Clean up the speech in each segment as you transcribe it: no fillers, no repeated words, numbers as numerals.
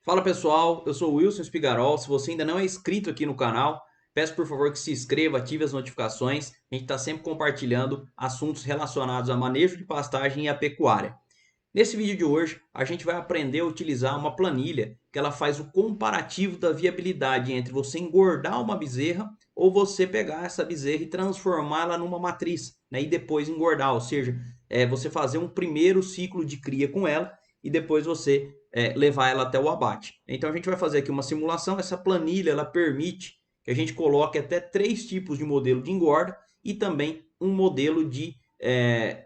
Fala pessoal, eu sou o Wilson Espigarol. Se você ainda não é inscrito aqui no canal, peço por favor que se inscreva, ative as notificações. A gente está sempre compartilhando assuntos relacionados a manejo de pastagem e a pecuária. Nesse vídeo de hoje, a gente vai aprender a utilizar uma planilha que ela faz o comparativo da viabilidade entre você engordar uma bezerra ou você pegar essa bezerra e transformá-la numa matriz, né, e depois engordar, ou seja, você fazer um primeiro ciclo de cria com ela e depois você levar ela até o abate. Então a gente vai fazer aqui uma simulação. Essa planilha ela permite que a gente coloque até 3 tipos de modelo de engorda e também um modelo de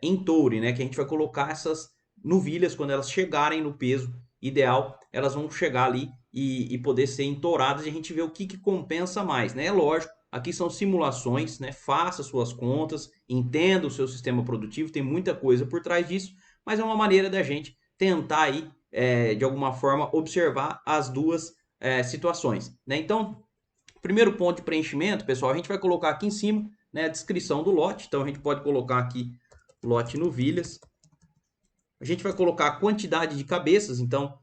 entoure, né, que a gente vai colocar essas novilhas, quando elas chegarem no peso ideal, elas vão chegar ali e poder ser entouradas e a gente vê o que compensa mais, né? É lógico, aqui são simulações, né? Faça suas contas, entenda o seu sistema produtivo, tem muita coisa por trás disso, mas é uma maneira da gente tentar aí, de alguma forma, observar as duas situações, né? Então, primeiro ponto de preenchimento, pessoal, a gente vai colocar aqui em cima, né, a descrição do lote. Então, a gente pode colocar aqui lote novilhas. A gente vai colocar a quantidade de cabeças, então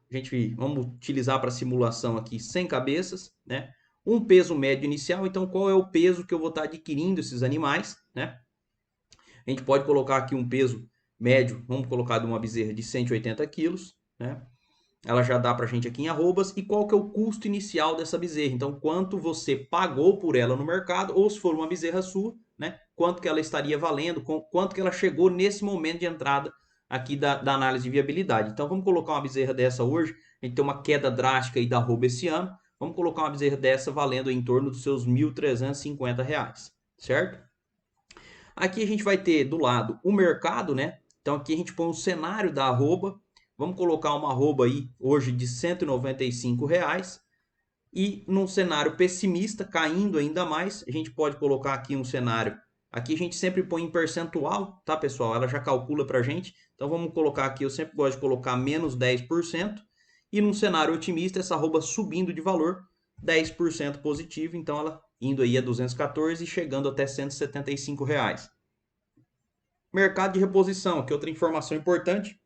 vamos utilizar para simulação aqui 100 cabeças, né? Um peso médio inicial, então qual é o peso que eu vou estar adquirindo esses animais, né? A gente pode colocar aqui um peso médio, vamos colocar de uma bezerra de 180 quilos, né? Ela já dá para a gente aqui em arrobas. E qual que é o custo inicial dessa bezerra? Então, quanto você pagou por ela no mercado, ou se for uma bezerra sua, né? Quanto que ela estaria valendo, quanto que ela chegou nesse momento de entrada aqui da análise de viabilidade. Então, vamos colocar uma bezerra dessa hoje. A gente tem uma queda drástica aí da arroba esse ano. Vamos colocar uma bezerra dessa valendo em torno dos seus R$ 1.350, certo? Aqui a gente vai ter do lado o mercado, né? Então aqui a gente põe o cenário da arroba. Vamos colocar uma arroba aí hoje de R$ 195. E num cenário pessimista, caindo ainda mais, a gente pode colocar aqui um cenário. Aqui a gente sempre põe em percentual, tá, pessoal? Ela já calcula para a gente. Então vamos colocar aqui, eu sempre gosto de colocar menos 10%. E num cenário otimista, essa arroba subindo de valor, 10% positivo. Então ela indo aí a 214 e chegando até R$ 175. Mercado de reposição, aqui outra informação importante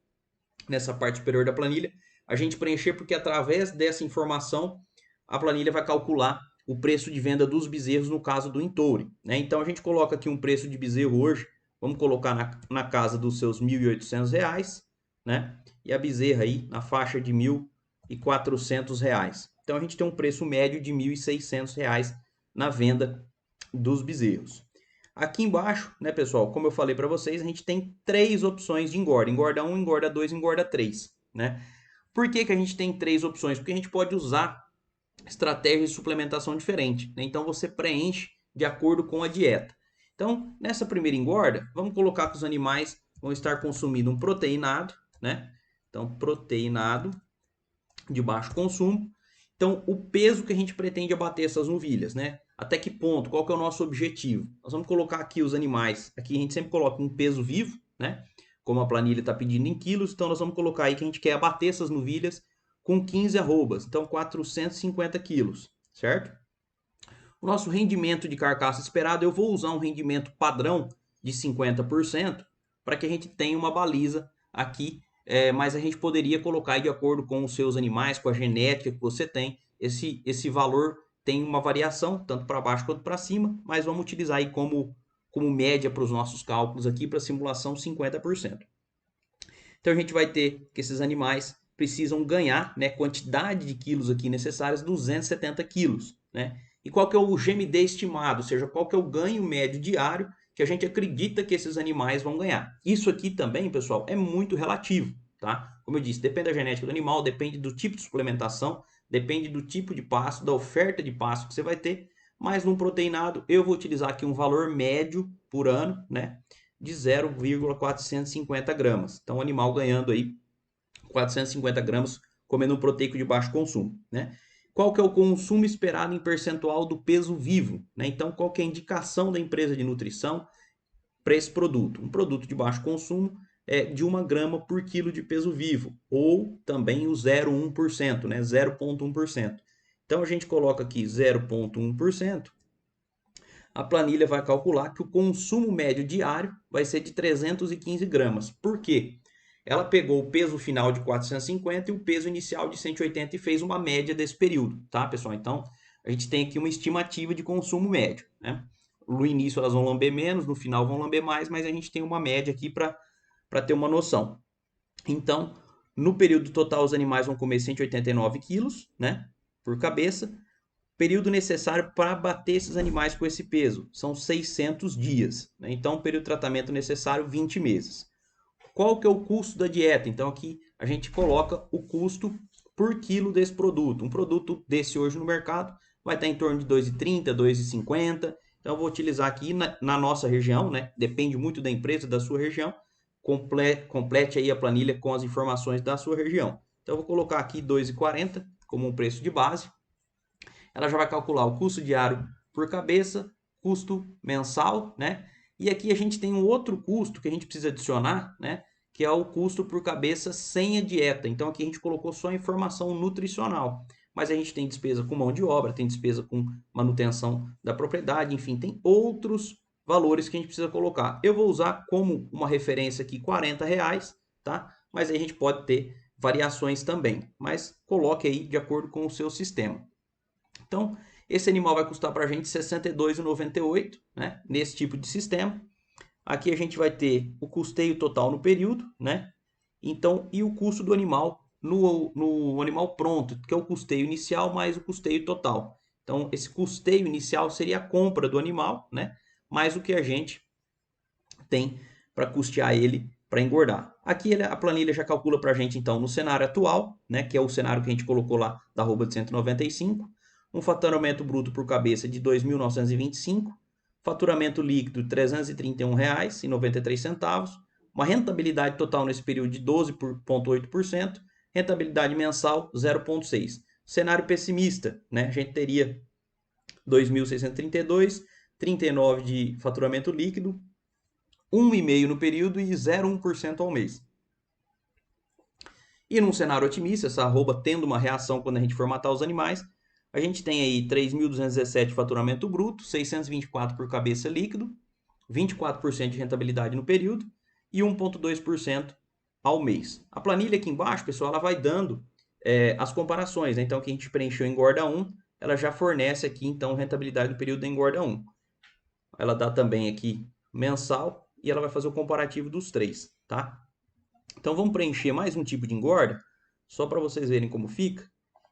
nessa parte superior da planilha, a gente preencher porque através dessa informação a planilha vai calcular o preço de venda dos bezerros no caso do entoure, né? Então a gente coloca aqui um preço de bezerro hoje, vamos colocar na casa dos seus R$ 1.800, né? E a bezerra aí na faixa de R$ 1.400. Então a gente tem um preço médio de R$ 1.600 na venda dos bezerros. Aqui embaixo, né, pessoal, como eu falei para vocês, a gente tem 3 opções de engorda. Engorda 1, engorda 2, engorda 3, né? Por que a gente tem 3 opções? Porque a gente pode usar estratégias de suplementação diferente, né? Então você preenche de acordo com a dieta. Então, nessa primeira engorda, vamos colocar que os animais vão estar consumindo um proteinado, né? Então, proteinado de baixo consumo. Então, o peso que a gente pretende abater essas novilhas, né? Até que ponto? Qual que é o nosso objetivo? Nós vamos colocar aqui os animais. Aqui a gente sempre coloca um peso vivo, né? Como a planilha está pedindo em quilos, então nós vamos colocar aí que a gente quer abater essas novilhas com 15 arrobas, então 450 quilos, certo? O nosso rendimento de carcaça esperado, eu vou usar um rendimento padrão de 50% para que a gente tenha uma baliza aqui, mas a gente poderia colocar de acordo com os seus animais, com a genética que você tem, esse valor tem uma variação, tanto para baixo quanto para cima, mas vamos utilizar aí como média para os nossos cálculos aqui, para simulação 50%. Então a gente vai ter que esses animais precisam ganhar, né, quantidade de quilos aqui necessárias, 270 quilos, né? E qual que é o GMD estimado, ou seja, qual que é o ganho médio diário que a gente acredita que esses animais vão ganhar. Isso aqui também, pessoal, é muito relativo, tá? Como eu disse, depende da genética do animal, depende do tipo de suplementação, depende do tipo de pasto, da oferta de pasto que você vai ter, mas num proteinado eu vou utilizar aqui um valor médio por ano, né, de 0,450 gramas. Então o animal ganhando aí 450 gramas comendo um proteico de baixo consumo, né? Qual que é o consumo esperado em percentual do peso vivo, né? Então qual que é a indicação da empresa de nutrição para esse produto? Um produto de baixo consumo é de 1 grama por quilo de peso vivo, ou também o 0,1%, né? 0,1%. Então a gente coloca aqui 0,1%, a planilha vai calcular que o consumo médio diário vai ser de 315 gramas. Por quê? ela pegou o peso final de 450 e o peso inicial de 180 e fez uma média desse período, tá, pessoal? Então, a gente tem aqui uma estimativa de consumo médio, né? No início elas vão lamber menos, no final vão lamber mais, mas a gente tem uma média aqui para ter uma noção. Então, no período total, os animais vão comer 189 quilos, né, por cabeça. Período necessário para bater esses animais com esse peso são 600 dias, né? Então, período de tratamento necessário, 20 meses. Qual que é o custo da dieta? Então, aqui a gente coloca o custo por quilo desse produto. Um produto desse hoje no mercado vai estar em torno de 2,30, 2,50. Então, eu vou utilizar aqui na nossa região, né? Depende muito da empresa, da sua região. Complete aí a planilha com as informações da sua região. Então, eu vou colocar aqui 2,40 como um preço de base. Ela já vai calcular o custo diário por cabeça, custo mensal, né? E aqui a gente tem um outro custo que a gente precisa adicionar, né? Que é o custo por cabeça sem a dieta. Então aqui a gente colocou só a informação nutricional. Mas a gente tem despesa com mão de obra, tem despesa com manutenção da propriedade, enfim, tem outros valores que a gente precisa colocar. Eu vou usar como uma referência aqui R$ 40, tá? Mas aí a gente pode ter variações também. Mas coloque aí de acordo com o seu sistema. Então, esse animal vai custar para a gente R$ 62,98, né? Nesse tipo de sistema. Aqui a gente vai ter o custeio total no período, né? Então, e o custo do animal no animal pronto, que é o custeio inicial mais o custeio total. Então, esse custeio inicial seria a compra do animal, né? Mais o que a gente tem para custear ele para engordar. Aqui a planilha já calcula para a gente, então, no cenário atual, né? Que é o cenário que a gente colocou lá da arroba de 195, um faturamento bruto por cabeça de R$ 2.925, faturamento líquido R$ 331,93, uma rentabilidade total nesse período de 12,8%, rentabilidade mensal 0,6%. Cenário pessimista, né? A gente teria 2.632, 39 de faturamento líquido, 1,5% no período e 0,1% ao mês. E num cenário otimista, essa arroba tendo uma reação quando a gente formatar os animais, a gente tem aí 3.217 de faturamento bruto, 624 por cabeça líquido, 24% de rentabilidade no período e 1,2% ao mês. A planilha aqui embaixo, pessoal, ela vai dando as comparações, né? Então, que a gente preencheu engorda 1, ela já fornece aqui, então, rentabilidade do período da engorda 1. Ela dá também aqui mensal e ela vai fazer o comparativo dos três, tá? Então, vamos preencher mais um tipo de engorda, só para vocês verem como fica.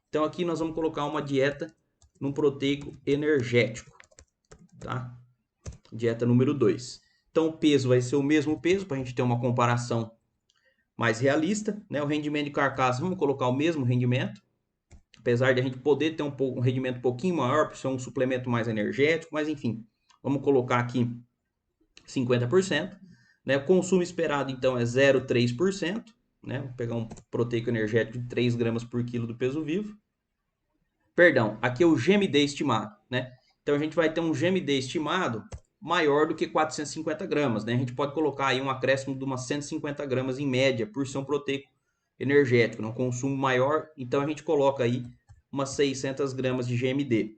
Então, aqui nós vamos colocar uma dieta num proteico energético, tá? Dieta número 2. Então, o peso vai ser o mesmo peso, para a gente ter uma comparação mais realista, né? O rendimento de carcaça, vamos colocar o mesmo rendimento, apesar de a gente poder ter um rendimento um pouquinho maior, por ser um suplemento mais energético, mas enfim, vamos colocar aqui 50%. Né? O consumo esperado, então, é 0,3%. Né? Vou pegar um proteico energético de 3 gramas por quilo do peso vivo. Perdão, aqui é o GMD estimado. Né? Então, a gente vai ter um GMD estimado maior do que 450 gramas. Né? A gente pode colocar aí um acréscimo de umas 150 gramas em média por ser um proteico energético, um consumo maior. Então, a gente coloca aí umas 600 gramas de GMD.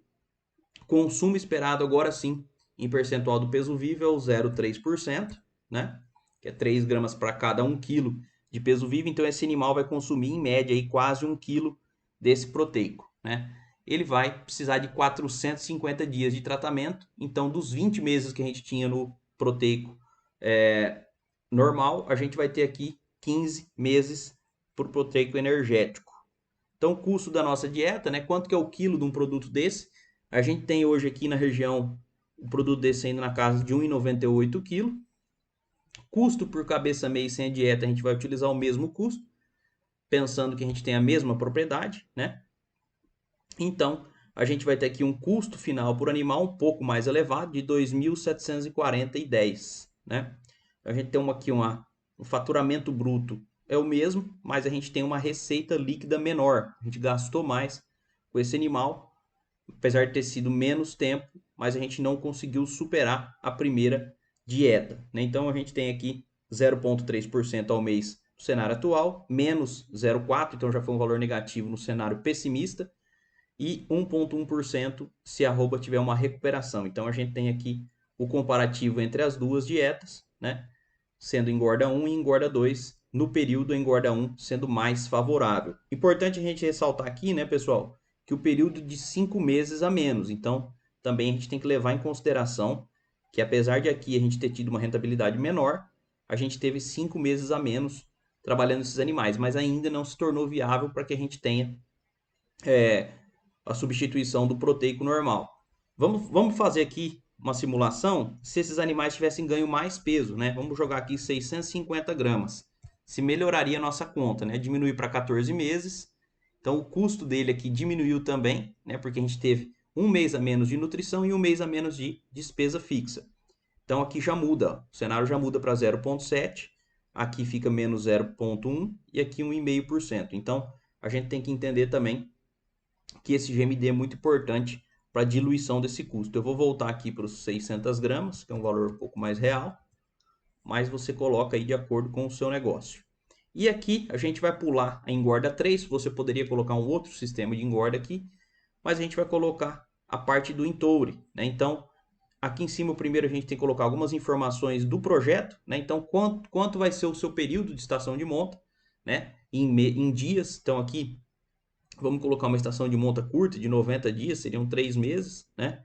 Consumo esperado agora sim, em percentual do peso vivo, é o 0,3%, né? Que é 3 gramas para cada 1 quilo de peso vivo. Então, esse animal vai consumir, em média, aí, quase 1 quilo desse proteico, né? Ele vai precisar de 450 dias de tratamento. Então, dos 20 meses que a gente tinha no proteico normal, a gente vai ter aqui 15 meses para o proteico energético. Então, o custo da nossa dieta, né? Quanto que é o quilo de um produto desse? A gente tem hoje aqui na região o produto desse ainda na casa de 1,98 kg. Custo por cabeça mês sem a dieta, a gente vai utilizar o mesmo custo, pensando que a gente tem a mesma propriedade, né? Então, a gente vai ter aqui um custo final por animal um pouco mais elevado, de 2.740,10, né? A gente tem aqui um faturamento bruto é o mesmo, mas a gente tem uma receita líquida menor. A gente gastou mais com esse animal, apesar de ter sido menos tempo, mas a gente não conseguiu superar a primeira dieta, né? Então, a gente tem aqui 0,3% ao mês no cenário atual, menos 0,4%, então já foi um valor negativo no cenário pessimista, e 1,1% se a arroba tiver uma recuperação. Então, a gente tem aqui o comparativo entre as duas dietas, né? Sendo engorda 1 e engorda 2 no período engorda 1 sendo mais favorável. Importante a gente ressaltar aqui, né, pessoal, que o período de 5 meses a menos. Então, também a gente tem que levar em consideração que apesar de aqui a gente ter tido uma rentabilidade menor, a gente teve 5 meses a menos trabalhando esses animais, mas ainda não se tornou viável para que a gente tenha a substituição do proteico normal. Vamos fazer aqui uma simulação se esses animais tivessem ganho mais peso, né? Vamos jogar aqui 650 gramas. Se melhoraria a nossa conta, né? Diminuir para 14 meses. Então o custo dele aqui diminuiu também, né? Porque a gente teve um mês a menos de nutrição e um mês a menos de despesa fixa. Então aqui já muda, o cenário já muda para 0,7, aqui fica menos 0,1 e aqui 1,5%. Então a gente tem que entender também que esse GMD é muito importante para a diluição desse custo. Eu vou voltar aqui para os 600 gramas, que é um valor um pouco mais real, mas você coloca aí de acordo com o seu negócio. E aqui a gente vai pular a engorda 3, você poderia colocar um outro sistema de engorda aqui, mas a gente vai colocar a parte do entoure, né? Então, aqui em cima, primeiro a gente tem que colocar algumas informações do projeto, né? Então, quanto vai ser o seu período de estação de monta, né? Em dias, então aqui vamos colocar uma estação de monta curta, de 90 dias, seriam 3 meses, né?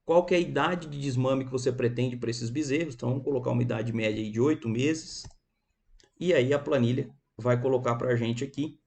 Qual que é a idade de desmame que você pretende para esses bezerros? Então, vamos colocar uma idade média de 8 meses. E aí a planilha vai colocar para a gente aqui,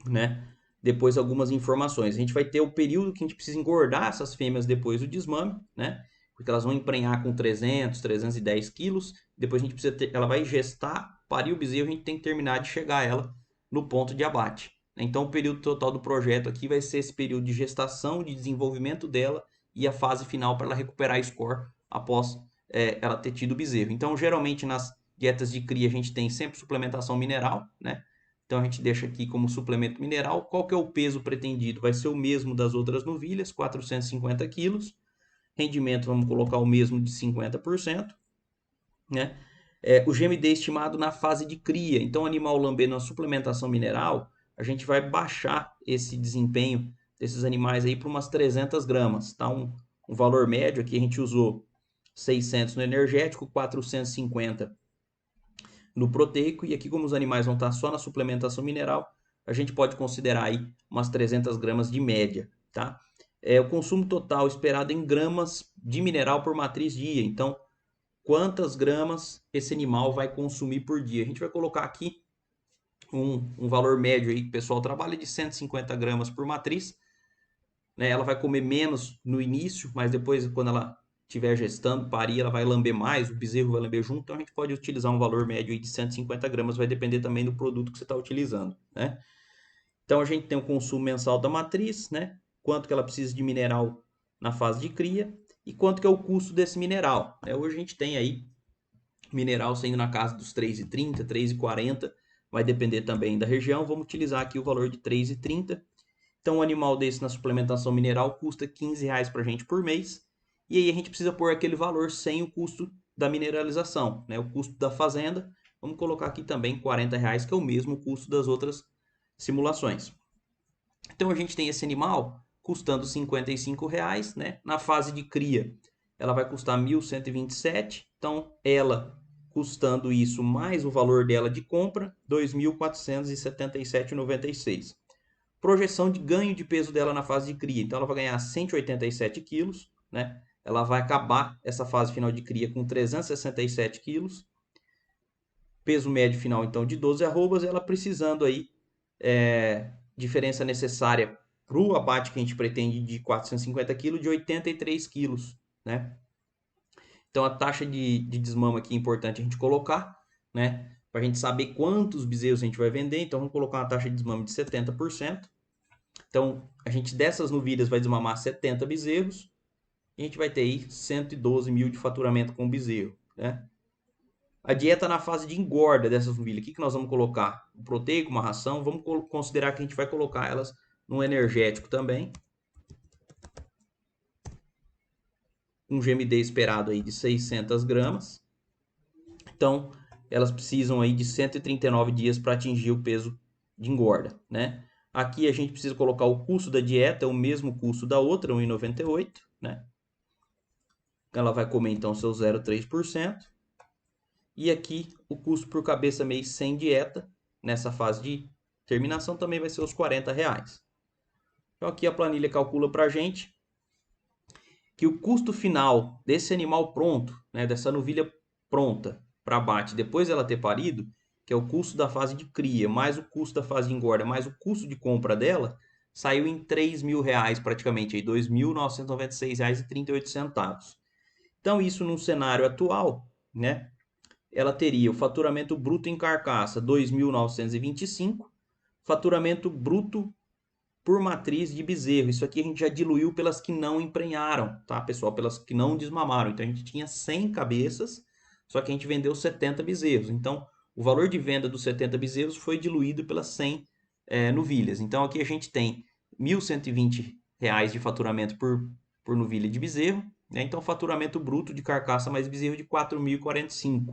né? Depois algumas informações. A gente vai ter o período que a gente precisa engordar essas fêmeas depois do desmame, né? Porque elas vão emprenhar com 300, 310 quilos. Depois a gente precisa ter, ela vai gestar, parir o bezerro, a gente tem que terminar de chegar ela no ponto de abate. Então o período total do projeto aqui vai ser esse período de gestação, de desenvolvimento dela e a fase final para ela recuperar score após ela ter tido o bezerro. Então geralmente nas dietas de cria a gente tem sempre suplementação mineral, né? Então a gente deixa aqui como suplemento mineral. Qual que é o peso pretendido? Vai ser o mesmo das outras novilhas, 450 quilos. Rendimento, vamos colocar o mesmo de 50%. Né? O GMD estimado na fase de cria. Então, animal lambendo a suplementação mineral, a gente vai baixar esse desempenho desses animais aí para umas 300 gramas. Tá? Um valor médio aqui a gente usou 600 no energético, 450 no proteico, e aqui como os animais vão estar só na suplementação mineral, a gente pode considerar aí umas 300 gramas de média, tá? O consumo total esperado em gramas de mineral por matriz dia, então quantas gramas esse animal vai consumir por dia? A gente vai colocar aqui um valor médio aí que o pessoal trabalha de 150 gramas por matriz, né? Ela vai comer menos no início, mas depois quando ela estiver gestando, parir, ela vai lamber mais, o bezerro vai lamber junto, então a gente pode utilizar um valor médio aí de 150 gramas, vai depender também do produto que você está utilizando, né? Então a gente tem o consumo mensal da matriz, né? Quanto que ela precisa de mineral na fase de cria e quanto que é o custo desse mineral, né? Hoje a gente tem aí mineral saindo na casa dos 3,30, 3,40, vai depender também da região, vamos utilizar aqui o valor de 3,30. Então, um animal desse na suplementação mineral custa R$15 para a gente por mês. E aí a gente precisa pôr aquele valor sem o custo da mineralização, né? O custo da fazenda. Vamos colocar aqui também R$40, que é o mesmo custo das outras simulações. Então a gente tem esse animal custando R$55, né? Na fase de cria, ela vai custar 1.127. Então, ela custando isso mais o valor dela de compra, 2.477,96. Projeção de ganho de peso dela na fase de cria. Então ela vai ganhar 187 quilos, né? Ela vai acabar essa fase final de cria com 367 quilos. Peso médio final, então, de 12 arrobas. Ela precisando aí, diferença necessária para o abate que a gente pretende de 450 quilos, de 83 quilos, né? Então a taxa de desmama aqui é importante a gente colocar, né? Para a gente saber quantos bezerros a gente vai vender. Então vamos colocar uma taxa de desmame de 70%. Então, a gente dessas novilhas vai desmamar 70 bezerros e a gente vai ter aí 112 mil de faturamento com o bezerro, né? A dieta na fase de engorda dessas novilhas, o que nós vamos colocar? Um proteico, uma ração, vamos considerar que a gente vai colocar elas no energético também. Um GMD esperado aí de 600 gramas. Então, elas precisam aí de 139 dias para atingir o peso de engorda, né? Aqui a gente precisa colocar o custo da dieta, é o mesmo custo da outra, 1,98, né? Ela vai comer então seus 0,3%. E aqui o custo por cabeça mês sem dieta, nessa fase de terminação, também vai ser os R$ 40. Então aqui a planilha calcula para a gente que o custo final desse animal pronto, né, dessa novilha pronta para abate, depois dela ter parido, que é o custo da fase de cria, mais o custo da fase de engorda, mais o custo de compra dela, saiu em R$ 3.000 praticamente, R$ 2.996,38. Então isso num cenário atual, né, ela teria o faturamento bruto em carcaça 2.925, faturamento bruto por matriz de bezerro. Isso aqui a gente já diluiu pelas que não emprenharam, tá, pessoal? Pelas que não desmamaram. Então a gente tinha 100 cabeças, só que a gente vendeu 70 bezerros. Então o valor de venda dos 70 bezerros foi diluído pelas 100 novilhas. Então aqui a gente tem R$ 1.120 de faturamento por novilha de bezerro, né? Então faturamento bruto de carcaça mais bezerro de 4.045.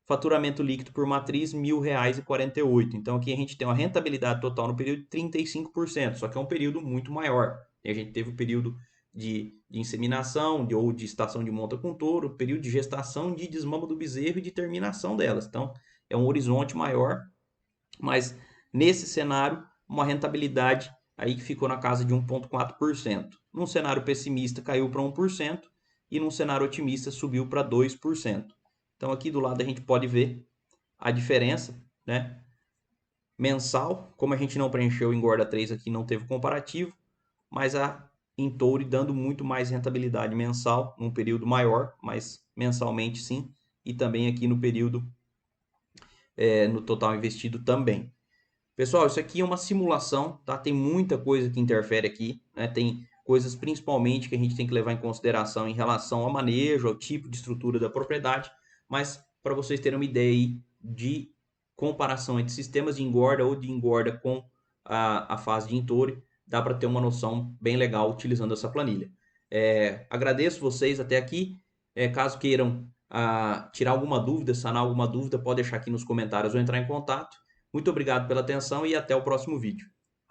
Faturamento líquido por matriz R$ 1.000,48. Então aqui a gente tem uma rentabilidade total no período de 35%, só que é um período muito maior. E a gente teve o período de inseminação ou de estação de monta com touro, período de gestação, de desmama do bezerro e de terminação delas. Então é um horizonte maior, mas nesse cenário uma rentabilidade aí que ficou na casa de 1,4%. Num cenário pessimista caiu para 1% e num cenário otimista subiu para 2%. Então aqui do lado a gente pode ver a diferença, né? Mensal, como a gente não preencheu o engorda 3 aqui, não teve comparativo, mas a Intoure dando muito mais rentabilidade mensal, num período maior, mas mensalmente sim, e também aqui no período, no total investido também. Pessoal, isso aqui é uma simulação, tá? Tem muita coisa que interfere aqui, né? Tem coisas principalmente que a gente tem que levar em consideração em relação ao manejo, ao tipo de estrutura da propriedade, mas para vocês terem uma ideia aí de comparação entre sistemas de engorda ou de engorda com a fase de entoure, dá para ter uma noção bem legal utilizando essa planilha. Agradeço vocês até aqui. Caso queiram tirar alguma dúvida, sanar alguma dúvida, pode deixar aqui nos comentários ou entrar em contato. Muito obrigado pela atenção e até o próximo vídeo.